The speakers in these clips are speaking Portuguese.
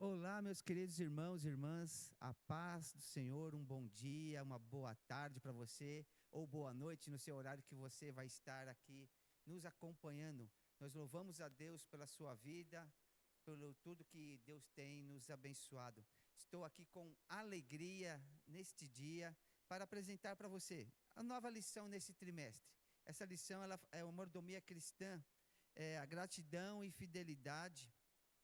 Olá, meus queridos irmãos e irmãs, a paz do Senhor, um bom dia, uma boa tarde para você, ou boa noite no seu horário que você vai estar aqui nos acompanhando. Nós louvamos a Deus pela sua vida, pelo tudo que Deus tem nos abençoado. Estou aqui com alegria neste dia para apresentar para você a nova lição nesse trimestre. Essa lição ela é uma mordomia cristã, é a gratidão e fidelidade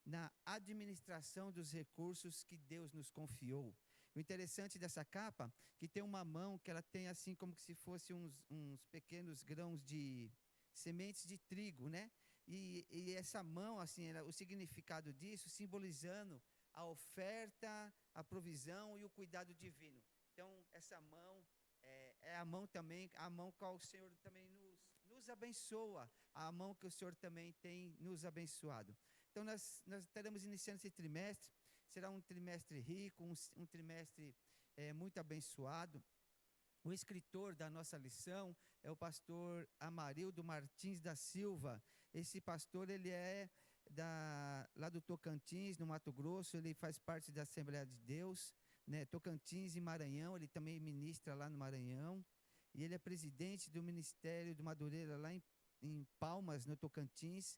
na administração dos recursos que Deus nos confiou. O interessante dessa capa, que tem uma mão que ela tem assim como se fosse uns pequenos grãos de sementes de trigo, né? E essa mão, assim, o significado disso, simbolizando a oferta, a provisão e o cuidado divino. Então, essa mão é a mão também, a mão com o Senhor também nos abençoa, a mão que o Senhor também tem nos abençoado. Então, nós estaremos iniciando esse trimestre, será um trimestre rico, um trimestre muito abençoado. O escritor da nossa lição é o pastor Amarildo Martins da Silva. Esse pastor, ele é lá do Tocantins, no Mato Grosso, ele faz parte da Assembleia de Deus, né? Tocantins e Maranhão, ele também ministra lá no Maranhão, e ele é presidente do Ministério do Madureira lá em Palmas, no Tocantins,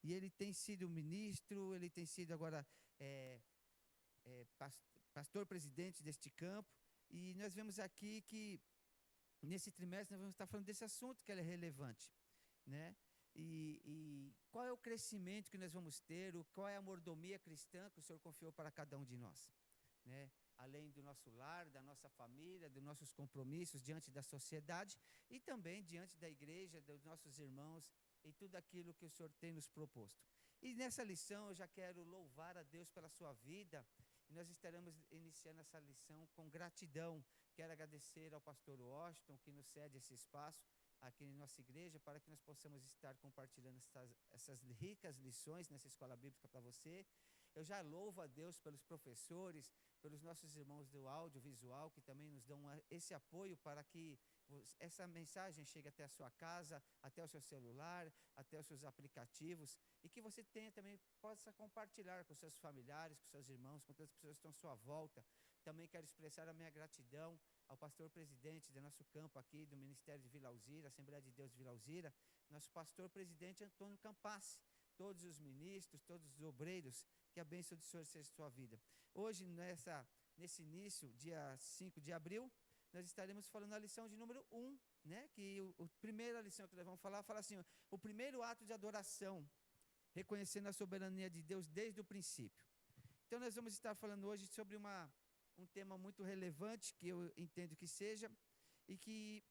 e ele tem sido ministro, ele tem sido agora pastor presidente deste campo, e nós vemos aqui que nesse trimestre nós vamos estar falando desse assunto que é relevante, né? E qual é o crescimento que nós vamos ter, qual é a mordomia cristã que o Senhor confiou para cada um de nós, né? Além do nosso lar, da nossa família, dos nossos compromissos diante da sociedade e também diante da igreja, dos nossos irmãos e tudo aquilo que o Senhor tem nos proposto. E nessa lição eu já quero louvar a Deus pela sua vida, e nós estaremos iniciando essa lição com gratidão. Quero agradecer ao pastor Washington, que nos cede esse espaço aqui em nossa igreja, para que nós possamos estar compartilhando essas ricas lições nessa escola bíblica para você. Eu já louvo a Deus pelos professores, pelos nossos irmãos do audiovisual, que também nos dão esse apoio para que essa mensagem chegue até a sua casa, até o seu celular, até os seus aplicativos, e que você tenha também, possa compartilhar com seus familiares, com seus irmãos, com todas as pessoas que estão à sua volta. Também quero expressar a minha gratidão ao pastor presidente do nosso campo aqui, do Ministério de Vila Alzira, Assembleia de Deus de Vila Alzira, nosso pastor presidente Antônio Campassi, todos os ministros, todos os obreiros, que a bênção do Senhor seja sua vida. Hoje, nesse início, dia 5 de abril, nós estaremos falando a lição de número 1, né? Que a primeira lição que nós vamos falar, fala assim, o primeiro ato de adoração, reconhecendo a soberania de Deus desde o princípio. Então nós vamos estar falando hoje sobre um tema muito relevante, que eu entendo que seja, e que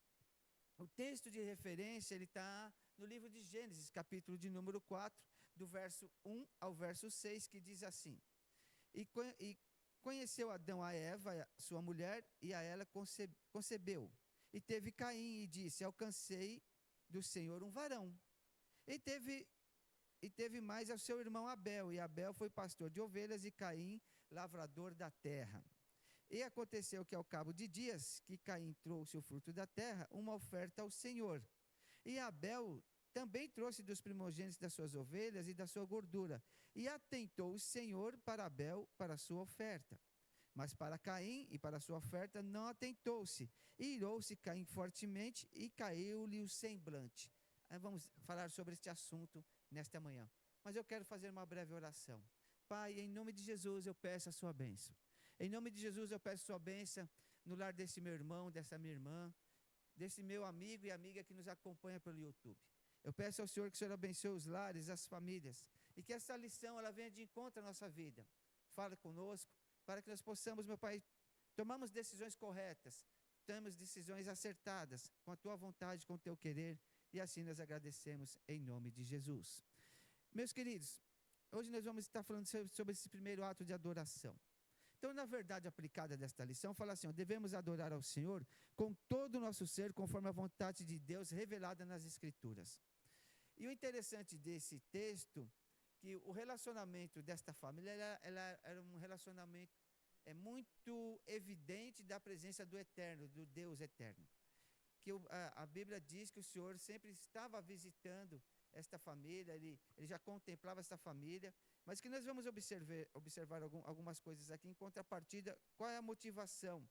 o texto de referência ele está no livro de Gênesis, capítulo de número 4, do verso 1 ao verso 6, que diz assim: E conheceu Adão a Eva, sua mulher, e a ela concebeu. E teve Caim e disse: Alcancei do Senhor um varão. E teve mais ao seu irmão Abel, e Abel foi pastor de ovelhas, e Caim lavrador da terra. E aconteceu que ao cabo de dias, que Caim trouxe o fruto da terra, uma oferta ao Senhor. E Abel também trouxe dos primogênitos das suas ovelhas e da sua gordura. E atentou o Senhor para Abel, para a sua oferta. Mas para Caim e para a sua oferta não atentou-se. E irou-se Caim fortemente e caiu-lhe o semblante. Aí vamos falar sobre este assunto nesta manhã. Mas eu quero fazer uma breve oração. Pai, em nome de Jesus eu peço a sua bênção. Em nome de Jesus eu peço a sua bênção no lar desse meu irmão, dessa minha irmã, desse meu amigo e amiga que nos acompanha pelo YouTube. Eu peço ao Senhor que o Senhor abençoe os lares, as famílias, e que essa lição ela venha de encontro à nossa vida. Fala conosco, para que nós possamos, meu Pai, tomarmos decisões corretas, tomamos decisões acertadas, com a Tua vontade, com o Teu querer, e assim nós agradecemos em nome de Jesus. Meus queridos, hoje nós vamos estar falando sobre esse primeiro ato de adoração. Então, na verdade aplicada desta lição, fala assim: devemos adorar ao Senhor com todo o nosso ser, conforme a vontade de Deus revelada nas Escrituras. E o interessante desse texto, que o relacionamento desta família, ela era um relacionamento muito evidente da presença do Eterno, do Deus Eterno. Que a Bíblia diz que o Senhor sempre estava visitando esta família, ele já contemplava esta família, mas que nós vamos observar algumas coisas aqui. Em contrapartida, qual é a motivação?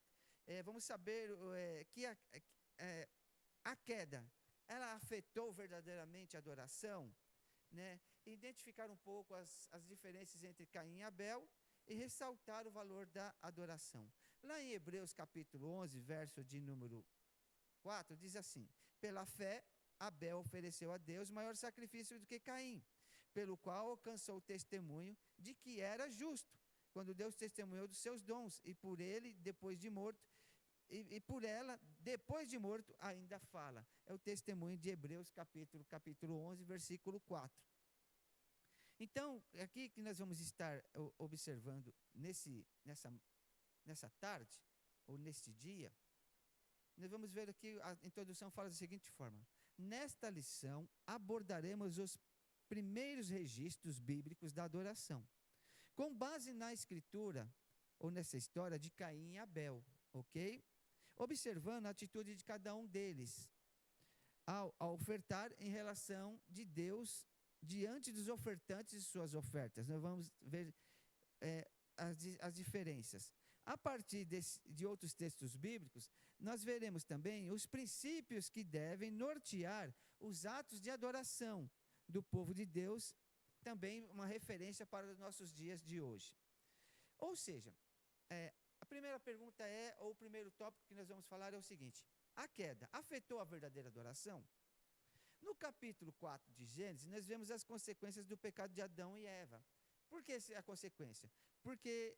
Vamos saber que a queda, ela afetou verdadeiramente a adoração, né? Identificar um pouco as diferenças entre Caim e Abel e ressaltar o valor da adoração. Lá em Hebreus capítulo 11, verso de número 4, diz assim: pela fé, Abel ofereceu a Deus maior sacrifício do que Caim, pelo qual alcançou o testemunho de que era justo, quando Deus testemunhou dos seus dons, e por ele, depois de morto, e por ela, depois de morto, ainda fala. É o testemunho de Hebreus capítulo 11, versículo 4. Então, aqui que nós vamos estar observando nessa tarde, ou neste dia, nós vamos ver aqui, a introdução fala da seguinte forma: nesta lição abordaremos os primeiros registros bíblicos da adoração, com base na escritura, ou nessa história de Caim e Abel, ok? Observando a atitude de cada um deles, ao ofertar em relação de Deus, diante dos ofertantes e suas ofertas. Nós vamos ver as diferenças. A partir de outros textos bíblicos, nós veremos também os princípios que devem nortear os atos de adoração do povo de Deus, também uma referência para os nossos dias de hoje. Ou seja, a primeira pergunta ou o primeiro tópico que nós vamos falar é o seguinte: a queda afetou a verdadeira adoração? No capítulo 4 de Gênesis, nós vemos as consequências do pecado de Adão e Eva. Por que a consequência? Porque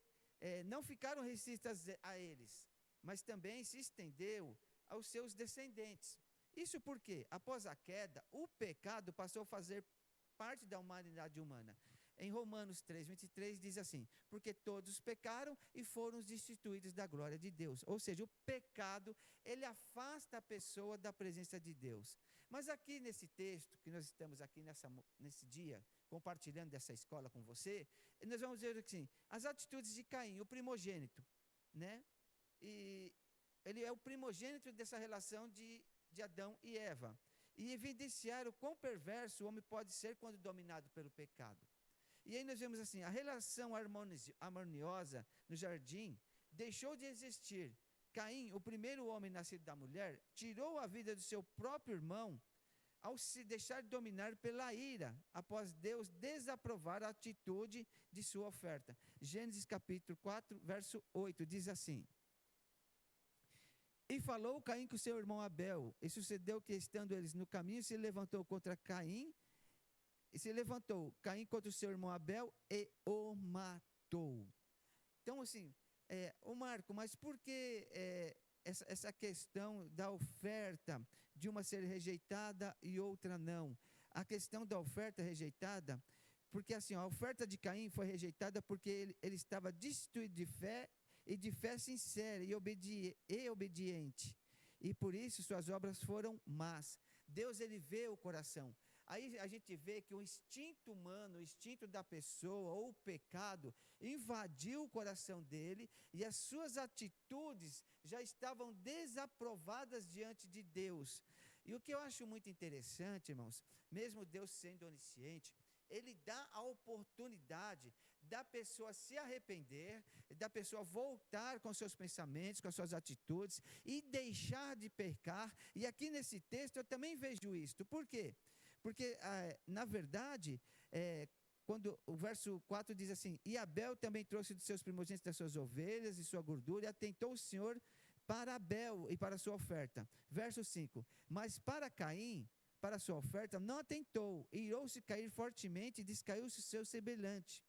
não ficaram restritas a eles, mas também se estendeu aos seus descendentes. Isso porque, após a queda, o pecado passou a fazer parte da humanidade humana. Em Romanos 3:23 diz assim: porque todos pecaram e foram destituídos da glória de Deus. Ou seja, o pecado, ele afasta a pessoa da presença de Deus. Mas aqui nesse texto, que nós estamos aqui nesse dia, compartilhando dessa escola com você, nós vamos ver assim, as atitudes de Caim, o primogênito, né? E ele é o primogênito dessa relação de Adão e Eva. E evidenciar o quão perverso o homem pode ser quando dominado pelo pecado. E aí nós vemos assim, a relação harmoniosa no jardim deixou de existir. Caim, o primeiro homem nascido da mulher, tirou a vida do seu próprio irmão ao se deixar dominar pela ira, após Deus desaprovar a atitude de sua oferta. Gênesis capítulo 4, verso 8, diz assim: e falou Caim com seu irmão Abel, e sucedeu que, estando eles no caminho, se levantou contra Caim, e se levantou Caim contra o seu irmão Abel e o matou. Então, assim, Marco, mas por que essa questão da oferta, de uma ser rejeitada e outra não? A questão da oferta rejeitada, porque assim, a oferta de Caim foi rejeitada porque ele estava destituído de fé, e de fé sincera e obediente. E por isso suas obras foram más. Deus, ele vê o coração. Aí a gente vê que o instinto humano, o instinto da pessoa, ou o pecado, invadiu o coração dele, e as suas atitudes já estavam desaprovadas diante de Deus. E o que eu acho muito interessante, irmãos, mesmo Deus sendo onisciente, ele dá a oportunidade da pessoa se arrepender, da pessoa voltar com seus pensamentos, com as suas atitudes, e deixar de pecar. E aqui nesse texto eu também vejo isto. Por quê? Porque, na verdade, quando o verso 4 diz assim: e Abel também trouxe dos seus primogênitos das suas ovelhas e sua gordura, e atentou o Senhor para Abel e para a sua oferta. Verso 5: mas para Caim, para a sua oferta, não atentou, e irou-se cair fortemente, e descaiu-se o seu semelhante.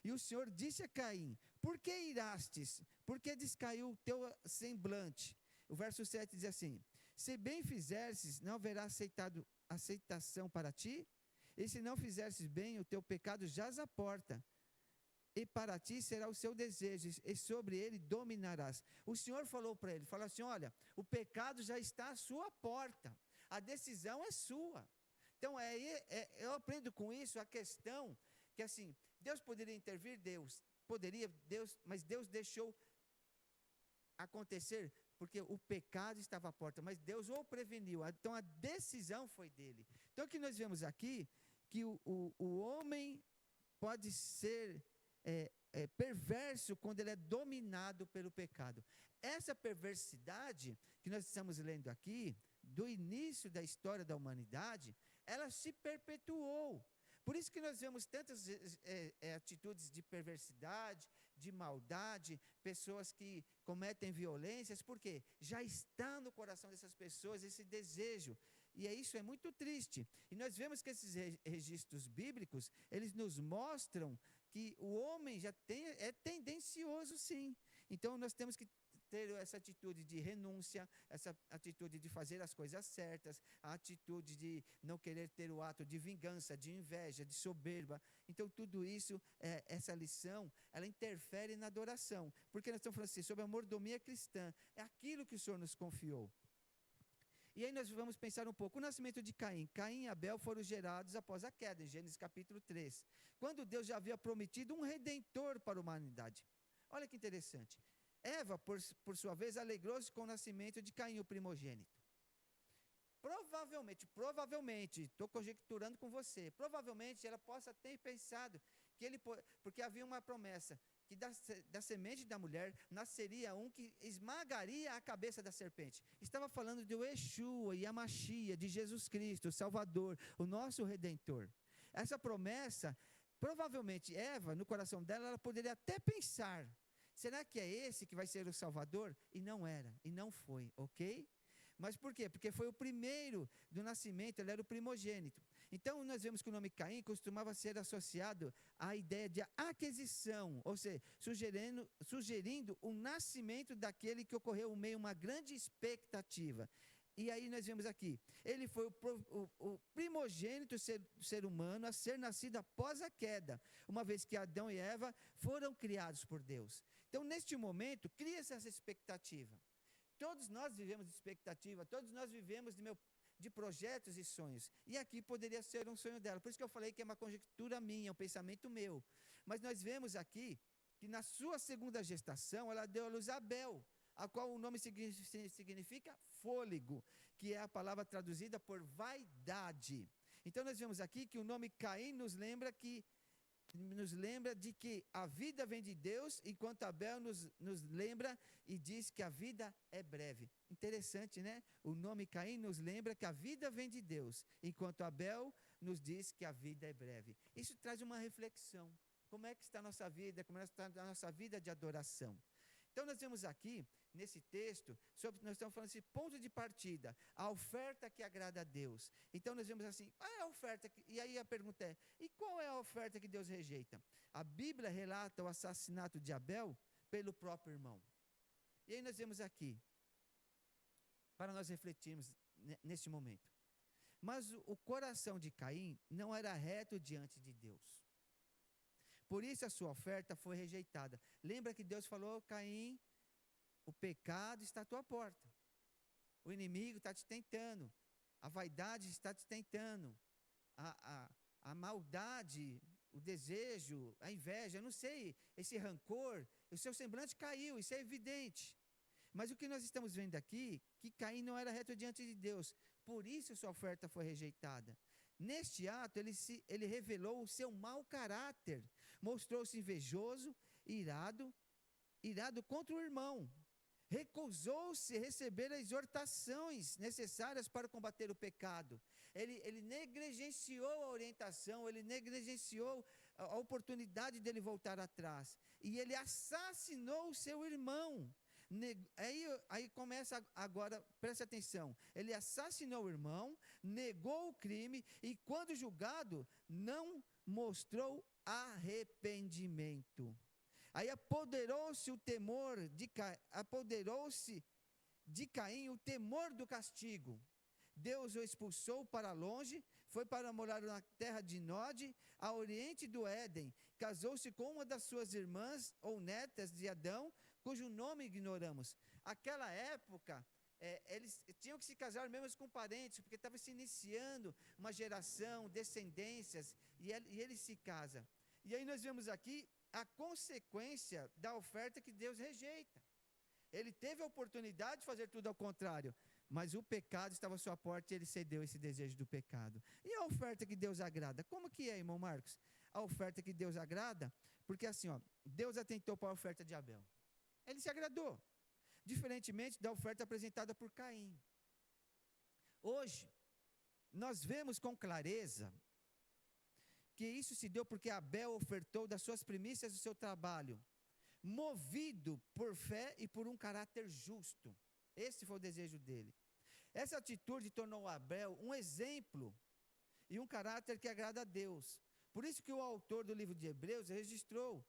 E o Senhor disse a Caim: por que irastes? Por que descaiu o teu semblante? O verso 7 diz assim: se bem fizerdes, não haverá aceitação para ti? E se não fizerdes bem, o teu pecado jaz à porta, e para ti será o seu desejo, e sobre ele dominarás. O Senhor falou para ele, falou assim: olha, o pecado já está à sua porta, a decisão é sua. Então, eu aprendo com isso a questão que, assim, Deus poderia intervir, mas Deus deixou acontecer, porque o pecado estava à porta, mas Deus o preveniu. Então, a decisão foi dele. Então, o que nós vemos aqui que o homem pode ser perverso quando ele é dominado pelo pecado. Essa perversidade que nós estamos lendo aqui, do início da história da humanidade, ela se perpetuou. Por isso que nós vemos tantas atitudes de perversidade, de maldade, pessoas que cometem violências, porque já está no coração dessas pessoas esse desejo. E isso é muito triste. E nós vemos que esses registros bíblicos, eles nos mostram que o homem é tendencioso, sim. Então nós temos que ter essa atitude de renúncia, essa atitude de fazer as coisas certas, a atitude de não querer ter o ato de vingança, de inveja, de soberba. Então tudo isso, essa lição, ela interfere na adoração, porque nós estamos falando assim, sobre a mordomia cristã, é aquilo que o Senhor nos confiou. E aí nós vamos pensar um pouco, o nascimento de Caim. Caim e Abel foram gerados após a queda, em Gênesis capítulo 3, quando Deus já havia prometido um redentor para a humanidade. Olha que interessante. Eva, por sua vez, alegrou-se com o nascimento de Caim, o primogênito. Provavelmente, estou conjecturando com você, provavelmente ela possa ter pensado que porque havia uma promessa, que da semente da mulher nasceria um que esmagaria a cabeça da serpente. Estava falando do Yeshua e a Machia, de Jesus Cristo, o Salvador, o nosso Redentor. Essa promessa, provavelmente Eva, no coração dela, ela poderia até pensar, será que é esse que vai ser o Salvador? E não era, e não foi, ok? Mas por quê? Porque foi o primeiro do nascimento, ele era o primogênito. Então nós vemos que o nome Caim costumava ser associado à ideia de aquisição, ou seja, sugerindo o nascimento daquele que ocorreu em meio a uma grande expectativa. E aí nós vemos aqui, ele foi o primogênito ser humano a ser nascido após a queda, uma vez que Adão e Eva foram criados por Deus. Então neste momento, cria-se essa expectativa. Todos nós vivemos de expectativa, todos nós vivemos de projetos e sonhos. E aqui poderia ser um sonho dela. Por isso que eu falei que é uma conjectura minha, um pensamento meu. Mas nós vemos aqui que na sua segunda gestação, ela deu à luz a Abel, a qual o nome significa fôlego, que é a palavra traduzida por vaidade. Então nós vemos aqui que o nome Caim nos lembra de que a vida vem de Deus, enquanto Abel nos lembra e diz que a vida é breve. Interessante, né? O nome Caim nos lembra que a vida vem de Deus, enquanto Abel nos diz que a vida é breve. Isso traz uma reflexão. Como é que está a nossa vida? Como é que está a nossa vida de adoração? Então nós vemos aqui, nesse texto, nós estamos falando assim, ponto de partida, a oferta que agrada a Deus. Então nós vemos assim, qual é a oferta? E aí a pergunta é, e qual é a oferta que Deus rejeita? A Bíblia relata o assassinato de Abel pelo próprio irmão. E aí nós vemos aqui, para nós refletirmos neste momento. Mas o coração de Caim não era reto diante de Deus. Por isso a sua oferta foi rejeitada. Lembra que Deus falou, Caim, o pecado está à tua porta. O inimigo está te tentando. A vaidade está te tentando. A maldade, o desejo, a inveja, eu não sei, esse rancor, o seu semblante caiu, isso é evidente. Mas o que nós estamos vendo aqui, que Caim não era reto diante de Deus. Por isso sua oferta foi rejeitada. Neste ato, ele revelou o seu mau caráter, mostrou-se invejoso, irado contra o irmão, recusou-se a receber as exortações necessárias para combater o pecado. Ele negligenciou a orientação, ele negligenciou a oportunidade dele voltar atrás, e ele assassinou o seu irmão. Aí começa agora, preste atenção, ele assassinou o irmão, negou o crime e quando julgado, não mostrou arrependimento. Aí apoderou-se de Caim o temor do castigo. Deus o expulsou para longe, foi para morar na terra de Nod, a oriente do Éden, casou-se com uma das suas irmãs ou netas de Adão, cujo nome ignoramos. Aquela época, eles tinham que se casar mesmo com parentes, porque estava se iniciando uma geração, descendências, e ele se casa. E aí nós vemos aqui a consequência da oferta que Deus rejeita. Ele teve a oportunidade de fazer tudo ao contrário, mas o pecado estava à sua porta e ele cedeu esse desejo do pecado. E a oferta que Deus agrada? Como que é, irmão Marcos? A oferta que Deus agrada, porque assim, ó, Deus atentou para a oferta de Abel. Ele se agradou, diferentemente da oferta apresentada por Caim. Hoje, nós vemos com clareza que isso se deu porque Abel ofertou das suas primícias do seu trabalho, movido por fé e por um caráter justo. Esse foi o desejo dele. Essa atitude tornou Abel um exemplo e um caráter que agrada a Deus. Por isso que o autor do livro de Hebreus registrou,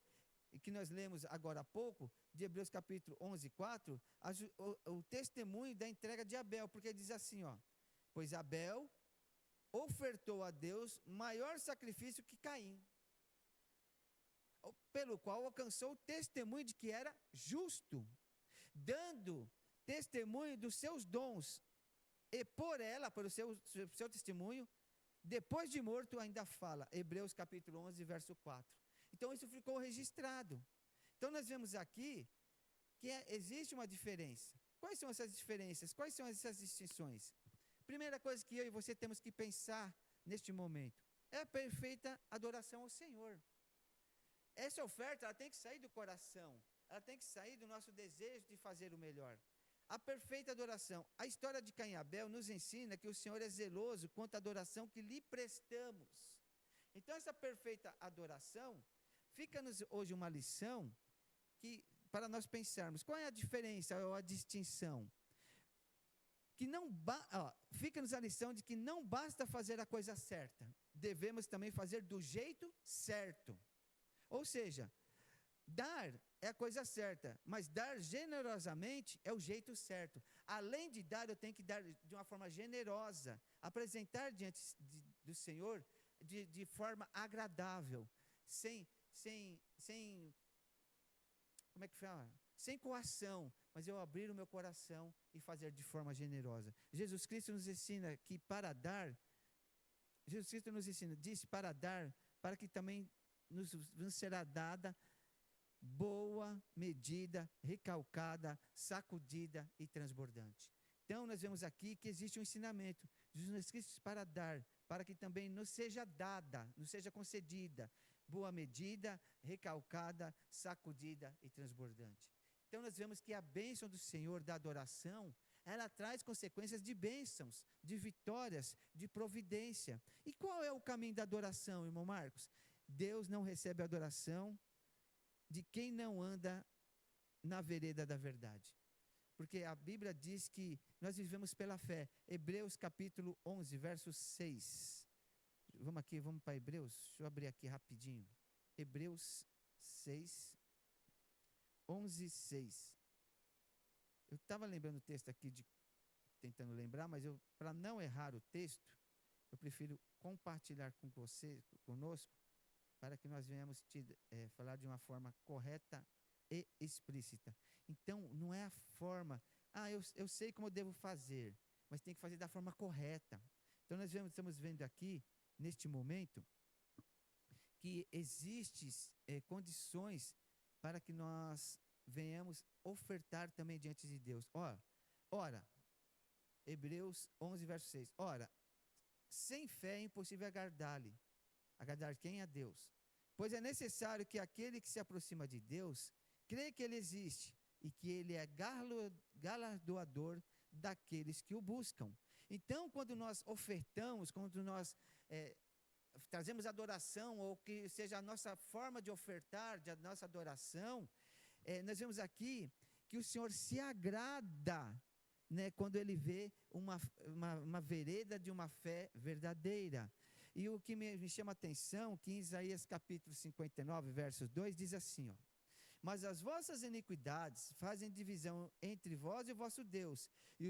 e que nós lemos agora há pouco, de Hebreus capítulo 11, 4, o testemunho da entrega de Abel, porque diz assim, ó, pois Abel ofertou a Deus maior sacrifício que Caim, pelo qual alcançou o testemunho de que era justo, dando testemunho dos seus dons, e por ela, pelo seu testemunho, depois de morto ainda fala, Hebreus capítulo 11, verso 4. Então isso ficou registrado. Então nós vemos aqui que existe uma diferença. Quais são essas diferenças? Quais são essas distinções? Primeira coisa que eu e você temos que pensar neste momento é a perfeita adoração ao Senhor. Essa oferta ela tem que sair do coração, ela tem que sair do nosso desejo de fazer o melhor. A perfeita adoração. A história de Caim e Abel nos ensina que o Senhor é zeloso quanto à adoração que lhe prestamos. Então essa perfeita adoração, fica-nos hoje uma lição que, para nós pensarmos, qual é a diferença ou a distinção? Que fica-nos a lição de que não basta fazer a coisa certa, devemos também fazer do jeito certo. Ou seja, dar é a coisa certa, mas dar generosamente é o jeito certo. Além de dar, eu tenho que dar de uma forma generosa, apresentar diante do Senhor de forma agradável, sem como é que fala? Sem coação, mas eu abrir o meu coração e fazer de forma generosa. Jesus Cristo nos ensina que para dar, disse para dar, para que também nos será dada boa medida, recalcada, sacudida e transbordante. Então nós vemos aqui que existe um ensinamento. Jesus Cristo para dar, para que também nos seja dada, nos seja concedida boa medida, recalcada, sacudida e transbordante. Então nós vemos que a bênção do Senhor da adoração, ela traz consequências de bênçãos, de vitórias, de providência. E qual é o caminho da adoração, irmão Marcos? Deus não recebe a adoração de quem não anda na vereda da verdade. Porque a Bíblia diz que nós vivemos pela fé. Hebreus capítulo 11, verso 6. Vamos para Hebreus? Deixa eu abrir aqui rapidinho. Hebreus 6, 11, 6. Eu estava lembrando o texto aqui, tentando lembrar, mas para não errar o texto, eu prefiro compartilhar com você, conosco, para que nós venhamos falar de uma forma correta e explícita. Então, não é a forma, eu sei como eu devo fazer, mas tem que fazer da forma correta. Então, nós estamos vendo aqui, neste momento, que existem condições para que nós venhamos ofertar também diante de Deus. Ora, Hebreus 11, verso 6. Ora, sem fé é impossível agradar-lhe. Agradar quem? A Deus. Pois é necessário que aquele que se aproxima de Deus, crê que Ele existe e que Ele é galardoador daqueles que o buscam. Então, quando nós ofertamos, quando nós trazemos adoração, ou que seja a nossa forma de ofertar, a nossa adoração, nós vemos aqui que o Senhor se agrada, né, quando Ele vê uma vereda de uma fé verdadeira. E o que me chama a atenção, que em Isaías capítulo 59, versos 2, diz assim, ó: mas as vossas iniquidades fazem divisão entre vós e o vosso Deus, e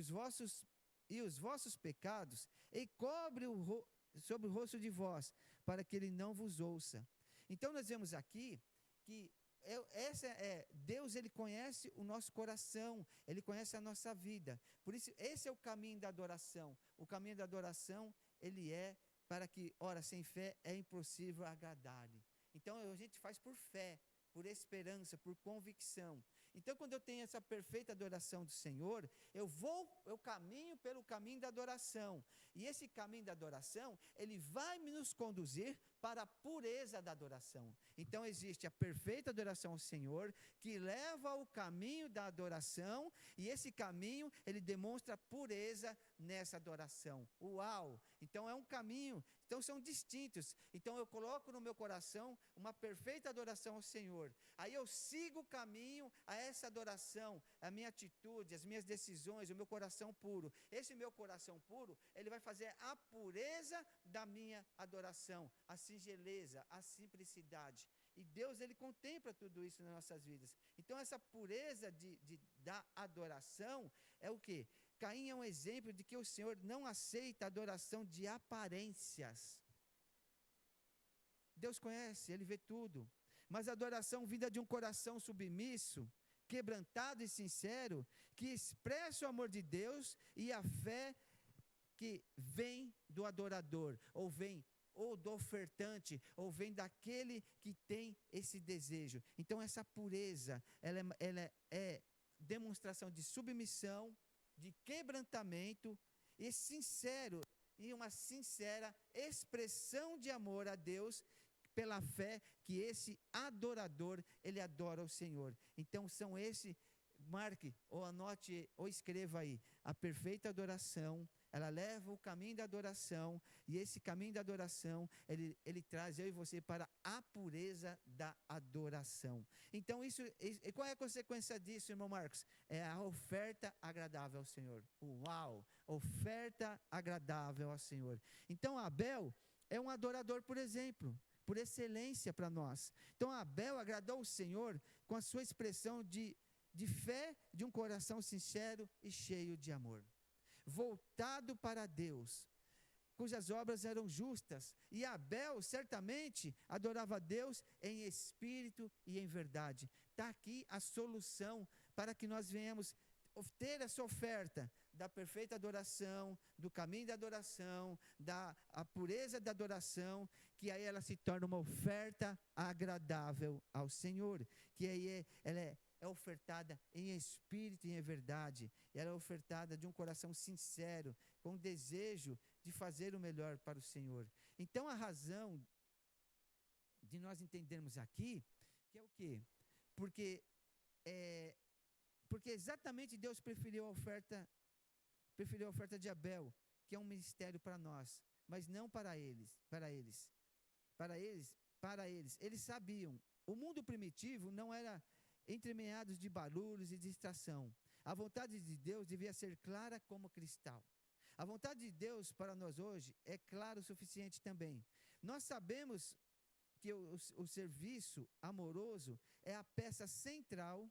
os vossos pecados encobrem sobre o rosto de vós, para que Ele não vos ouça. Então nós vemos aqui que Deus, Ele conhece o nosso coração, Ele conhece a nossa vida. Por isso, esse é o caminho da adoração. O caminho da adoração, ele é para que, ora, sem fé é impossível agradar-lhe. Então a gente faz por fé, por esperança, por convicção. Então, quando eu tenho essa perfeita adoração do Senhor, eu caminho pelo caminho da adoração. E esse caminho da adoração, ele vai nos conduzir para a pureza da adoração. Então, existe a perfeita adoração ao Senhor, que leva ao caminho da adoração, e esse caminho, ele demonstra pureza nessa adoração. Uau! Então, é um caminho, então são distintos. Então, eu coloco no meu coração uma perfeita adoração ao Senhor. Aí eu sigo o caminho a essa adoração, a minha atitude, as minhas decisões, o meu coração puro. Esse meu coração puro, ele vai fazer a pureza da minha adoração, a singeleza, a simplicidade. E Deus, ele contempla tudo isso nas nossas vidas. Então, essa pureza da adoração é o quê? Caim é um exemplo de que o Senhor não aceita a adoração de aparências. Deus conhece, ele vê tudo. Mas a adoração vinda de um coração submisso, quebrantado e sincero, que expressa o amor de Deus e a fé que vem do adorador, ou do ofertante, ou vem daquele que tem esse desejo. Então, essa pureza, ela é demonstração de submissão, de quebrantamento e sincero, e uma sincera expressão de amor a Deus, pela fé que esse adorador, ele adora o Senhor. Então, marque, ou anote, ou escreva aí, a perfeita adoração, ela leva o caminho da adoração, e esse caminho da adoração, ele traz eu e você para a pureza da adoração. Então, qual é a consequência disso, irmão Marcos? É a oferta agradável ao Senhor. Uau! Oferta agradável ao Senhor. Então, Abel é um adorador, por exemplo, por excelência para nós. Então, Abel agradou o Senhor com a sua expressão de fé, de um coração sincero e cheio de amor, voltado para Deus, cujas obras eram justas. E Abel certamente adorava a Deus em espírito e em verdade. Está aqui a solução para que nós venhamos ter essa oferta da perfeita adoração, do caminho da adoração, a pureza da adoração, que aí ela se torna uma oferta agradável ao Senhor, que aí ela é ofertada em espírito e em verdade, ela é ofertada de um coração sincero, com desejo de fazer o melhor para o Senhor. Então, a razão de nós entendermos aqui, que é o quê? Porque exatamente Deus preferiu a oferta de Abel, que é um mistério para nós, mas não para eles. Eles sabiam. O mundo primitivo não era entremeados de barulhos e distração. A vontade de Deus devia ser clara como cristal. A vontade de Deus para nós hoje é clara o suficiente também. Nós sabemos que o serviço amoroso é a peça central,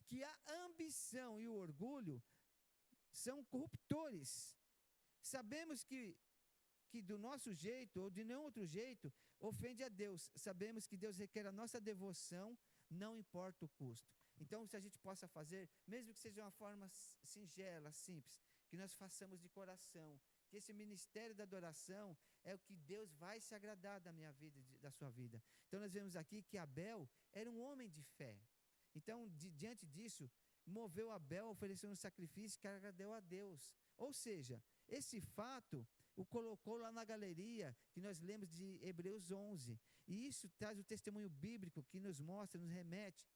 que a ambição e o orgulho são corruptores. Sabemos que do nosso jeito ou de nenhum outro jeito ofende a Deus. Sabemos que Deus requer a nossa devoção, não importa o custo. Então, se a gente possa fazer, mesmo que seja de uma forma singela, simples, que nós façamos de coração, que esse ministério da adoração é o que Deus vai se agradar da minha vida, da sua vida. Então, nós vemos aqui que Abel era um homem de fé. Então, diante disso, moveu Abel a oferecer um sacrifício que agradou a Deus. Ou seja, esse fato o colocou lá na galeria que nós lemos de Hebreus 11. E isso traz o testemunho bíblico que nos mostra, nos remete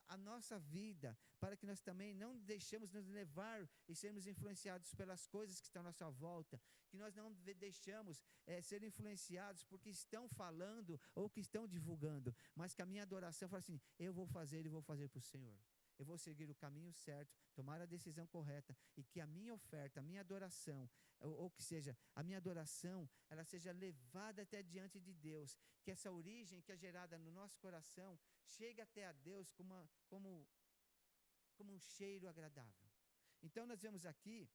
a nossa vida, para que nós também não deixemos nos levar e sermos influenciados pelas coisas que estão à nossa volta, que nós não deixamos ser influenciados porque estão falando ou que estão divulgando, mas que a minha adoração fala assim, eu vou fazer e vou fazer para o Senhor. Eu vou seguir o caminho certo, tomar a decisão correta, e que a minha oferta, a minha adoração, ou que seja, a minha adoração, ela seja levada até diante de Deus, que essa origem que é gerada no nosso coração, chegue até a Deus como um cheiro agradável. Então nós vemos aqui,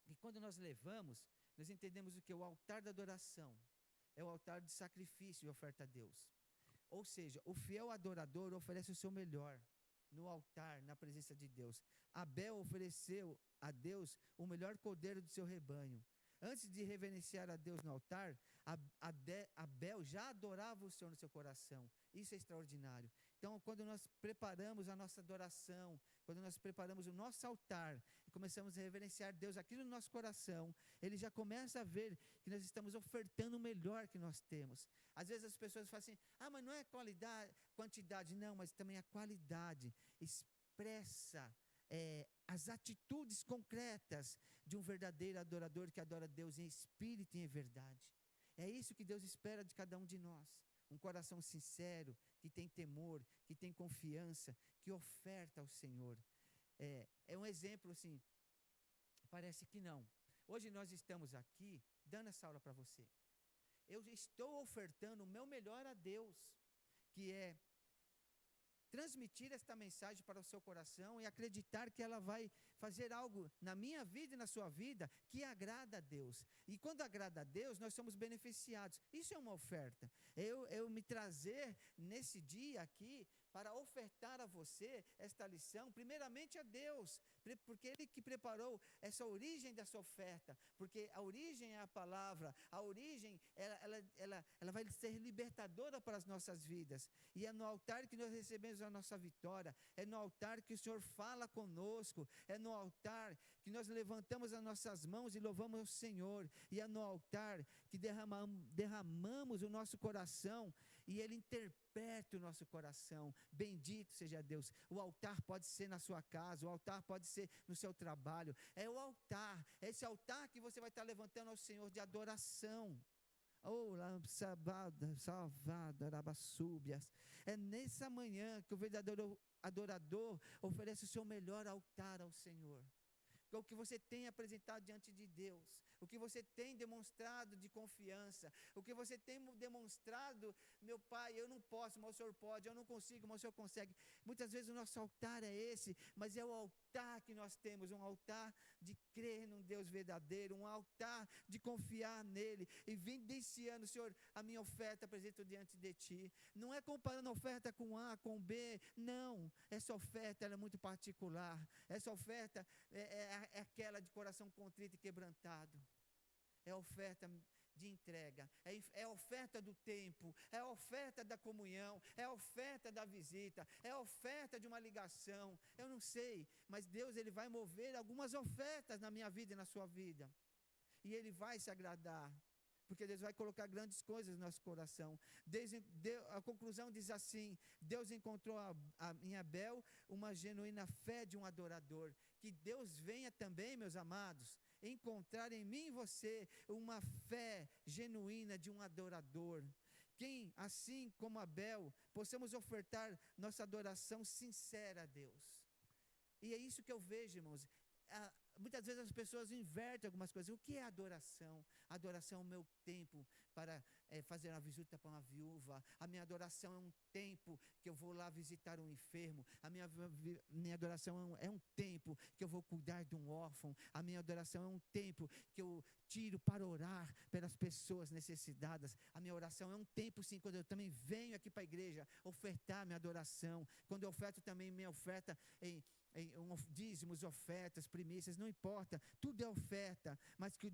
que quando nós levamos, nós entendemos o que? O altar da adoração, é o altar de sacrifício e oferta a Deus. Ou seja, o fiel adorador oferece o seu melhor no altar, na presença de Deus. Abel ofereceu a Deus o melhor cordeiro do seu rebanho. Antes de reverenciar a Deus no altar, Abel já adorava o Senhor no seu coração. Isso é extraordinário. Então, quando nós preparamos a nossa adoração, quando nós preparamos o nosso altar e começamos a reverenciar Deus aqui no nosso coração, Ele já começa a ver que nós estamos ofertando o melhor que nós temos. Às vezes as pessoas falam assim, mas não é quantidade, não, mas também a qualidade expressa as atitudes concretas de um verdadeiro adorador que adora Deus em espírito e em verdade. É isso que Deus espera de cada um de nós. Um coração sincero, que tem temor, que tem confiança, que oferta ao Senhor. É um exemplo assim, parece que não. Hoje nós estamos aqui dando essa aula para você. Eu estou ofertando o meu melhor a Deus, que é transmitir esta mensagem para o seu coração e acreditar que ela vai fazer algo na minha vida e na sua vida que agrada a Deus. E quando agrada a Deus, nós somos beneficiados. Isso é uma oferta. Eu me trazer nesse dia aqui para ofertar a você esta lição, primeiramente a Deus, porque Ele que preparou essa origem dessa oferta, porque a origem é a palavra, a origem ela vai ser libertadora para as nossas vidas, e é no altar que nós recebemos a nossa vitória, é no altar que o Senhor fala conosco, é no altar que nós levantamos as nossas mãos e louvamos o Senhor, e é no altar que derramamos o nosso coração, e Ele interpreta o nosso coração. Bendito seja Deus. O altar pode ser na sua casa, o altar pode ser no seu trabalho. É o altar, é esse altar que você vai estar levantando ao Senhor de adoração. É nessa manhã que o verdadeiro adorador oferece o seu melhor altar ao Senhor. O que você tem apresentado diante de Deus, o que você tem demonstrado de confiança, o que você tem demonstrado, meu Pai, eu não posso, mas o Senhor pode, eu não consigo, mas o Senhor consegue. Muitas vezes o nosso altar é esse, mas é o altar que nós temos, um altar de crer num Deus verdadeiro, um altar de confiar nele, e vem desse ano, Senhor, a minha oferta apresento diante de Ti. Não é comparando a oferta com A, com B, não, essa oferta ela é muito particular, essa oferta é aquela de coração contrito e quebrantado, é a oferta de entrega, é a oferta do tempo, é a oferta da comunhão, é a oferta da visita, é a oferta de uma ligação. Eu não sei, mas Deus ele vai mover algumas ofertas na minha vida e na sua vida, e Ele vai se agradar, porque Deus vai colocar grandes coisas no nosso coração. A conclusão diz assim: Deus encontrou em Abel uma genuína fé de um adorador. Que Deus venha também, meus amados, encontrar em mim e você uma fé genuína de um adorador. Quem, assim como Abel, possamos ofertar nossa adoração sincera a Deus. E é isso que eu vejo, irmãos. Muitas vezes as pessoas invertem algumas coisas. O que é adoração? Adoração é o meu tempo para fazer uma visita para uma viúva. A minha adoração é um tempo que eu vou lá visitar um enfermo. A minha adoração é um tempo que eu vou cuidar de um órfão. A minha adoração é um tempo que eu tiro para orar pelas pessoas necessitadas. A minha oração é um tempo, sim, quando eu também venho aqui para a igreja ofertar minha adoração. Quando eu oferto também minha oferta em dízimos, ofertas, primícias, não importa, tudo é oferta, mas que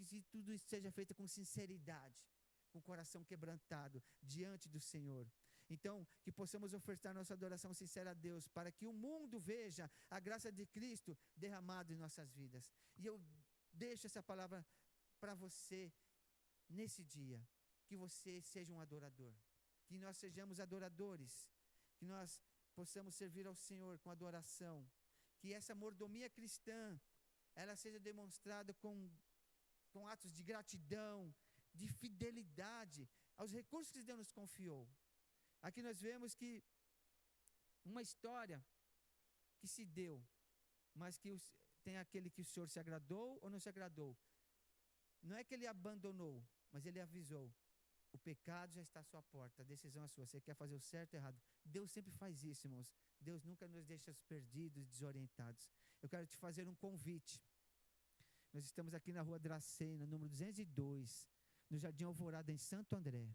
se tudo isso seja feito com sinceridade, com o coração quebrantado diante do Senhor. Então, que possamos ofertar nossa adoração sincera a Deus, para que o mundo veja a graça de Cristo derramada em nossas vidas. E eu deixo essa palavra para você nesse dia, que você seja um adorador, que nós sejamos adoradores, que nós possamos servir ao Senhor com adoração, que essa mordomia cristã, ela seja demonstrada com atos de gratidão, de fidelidade aos recursos que Deus nos confiou. Aqui nós vemos que uma história que se deu, mas que tem aquele que o Senhor se agradou ou não se agradou. Não é que ele abandonou, mas ele avisou. O pecado já está à sua porta, a decisão é sua. Você quer fazer o certo ou errado? Deus sempre faz isso, irmãos. Deus nunca nos deixa perdidos, desorientados. Eu quero te fazer um convite. Nós estamos aqui na Rua Dracena, número 202, no Jardim Alvorada, em Santo André.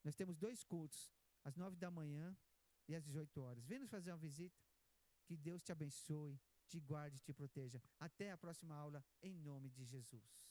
Nós temos 2 cultos, às 9 da manhã e às 18 horas. Vem nos fazer uma visita. Que Deus te abençoe, te guarde e te proteja. Até a próxima aula, em nome de Jesus.